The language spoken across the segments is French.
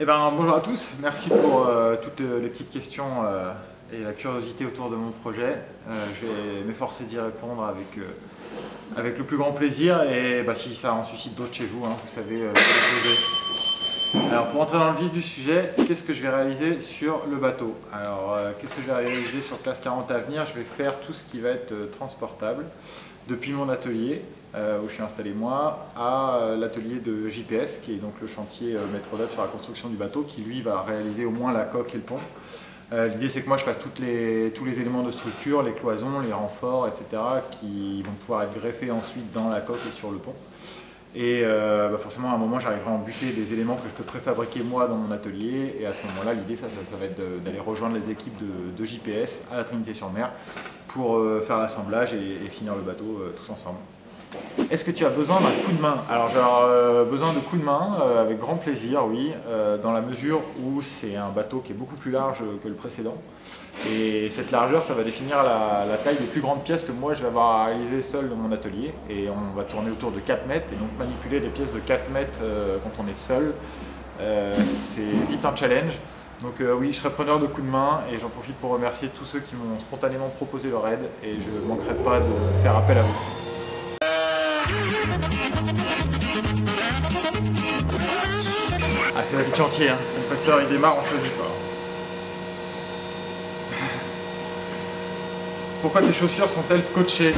Bonjour à tous, merci pour toutes les petites questions et la curiosité autour de mon projet. Je vais m'efforcer d'y répondre avec le plus grand plaisir et si ça en suscite d'autres chez vous, vous savez quoi les poser. Alors pour entrer dans le vif du sujet, qu'est-ce que je vais réaliser sur le bateau? Alors qu'est-ce que je vais réaliser sur Classe 40 à venir? Je vais faire tout ce qui va être transportable depuis mon atelier où je suis installé moi à l'atelier de JPS qui est donc le chantier maître d'œuvre sur la construction du bateau qui lui va réaliser au moins la coque et le pont. L'idée c'est que moi je fasse tous les éléments de structure, les cloisons, les renforts, etc. qui vont pouvoir être greffés ensuite dans la coque et sur le pont. Et forcément à un moment j'arriverai à embuter des éléments que je peux préfabriquer moi dans mon atelier et à ce moment là l'idée ça va être d'aller rejoindre les équipes de JPS à la Trinité-sur-Mer pour faire l'assemblage et finir le bateau tous ensemble. Est-ce que tu as besoin d'un coup de main? Alors j'ai besoin de coups de main avec grand plaisir, oui, dans la mesure où c'est un bateau qui est beaucoup plus large que le précédent. Et cette largeur, ça va définir la taille des plus grandes pièces que moi je vais avoir à réaliser seul dans mon atelier. Et on va tourner autour de 4 mètres, et donc manipuler des pièces de 4 mètres quand on est seul, c'est vite un challenge. Donc oui, je serai preneur de coups de main et j'en profite pour remercier tous ceux qui m'ont spontanément proposé leur aide et je ne manquerai pas de faire appel à vous. Ah, c'est la vie de chantier, le compresseur il démarre, on choisit pas. Pourquoi tes chaussures sont-elles scotchées?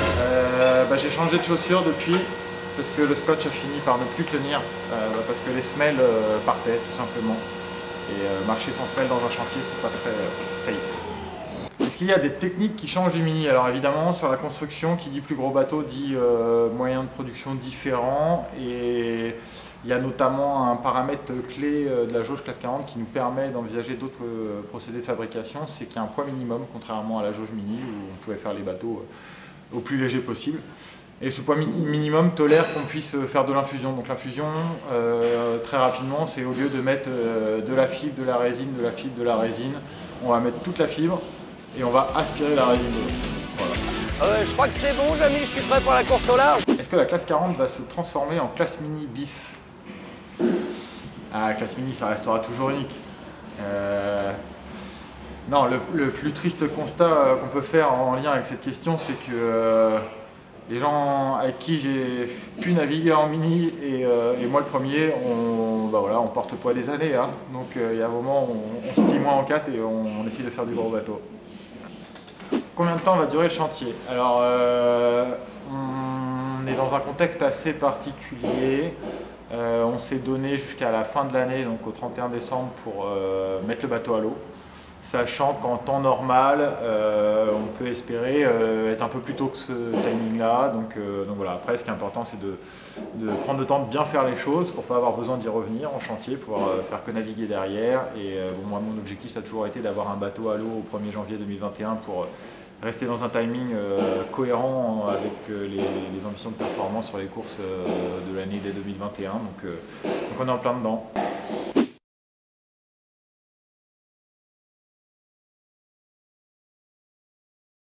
J'ai changé de chaussures depuis parce que le scotch a fini par ne plus tenir, parce que les semelles partaient tout simplement. Et marcher sans semelles dans un chantier c'est pas très safe. Est-ce qu'il y a des techniques qui changent du Mini? Alors évidemment sur la construction, qui dit plus gros bateau dit moyens de production différents et il y a notamment un paramètre clé de la jauge classe 40 qui nous permet d'envisager d'autres procédés de fabrication, c'est qu'il y a un poids minimum contrairement à la jauge Mini où on pouvait faire les bateaux au plus léger possible. Et ce poids minimum tolère qu'on puisse faire de l'infusion. Donc l'infusion, très rapidement, c'est au lieu de mettre de la fibre, de la résine, de la fibre, de la résine, on va mettre toute la fibre et on va aspirer la résine de l'eau. Voilà. Je crois que c'est bon, Jamy, je suis prêt pour la course au large. Est-ce que la classe 40 va se transformer en classe Mini bis? Ah, classe Mini, ça restera toujours unique. Non, le plus triste constat qu'on peut faire en lien avec cette question, c'est que les gens avec qui j'ai pu naviguer en Mini et moi le premier, on porte le poids des années. Donc il y a un moment où on se plie moins en quatre et on essaie de faire du gros bateau. Combien de temps va durer le chantier? Alors, on est dans un contexte assez particulier. On s'est donné jusqu'à la fin de l'année, donc au 31 décembre, pour mettre le bateau à l'eau. Sachant qu'en temps normal, on peut espérer être un peu plus tôt que ce timing-là. Donc voilà, après ce qui est important c'est de prendre le temps de bien faire les choses pour ne pas avoir besoin d'y revenir en chantier, pouvoir faire que naviguer derrière. Et moi mon objectif ça a toujours été d'avoir un bateau à l'eau au 1er janvier 2021 pour rester dans un timing cohérent avec les ambitions de performance sur les courses de l'année dès 2021. Donc on est en plein dedans.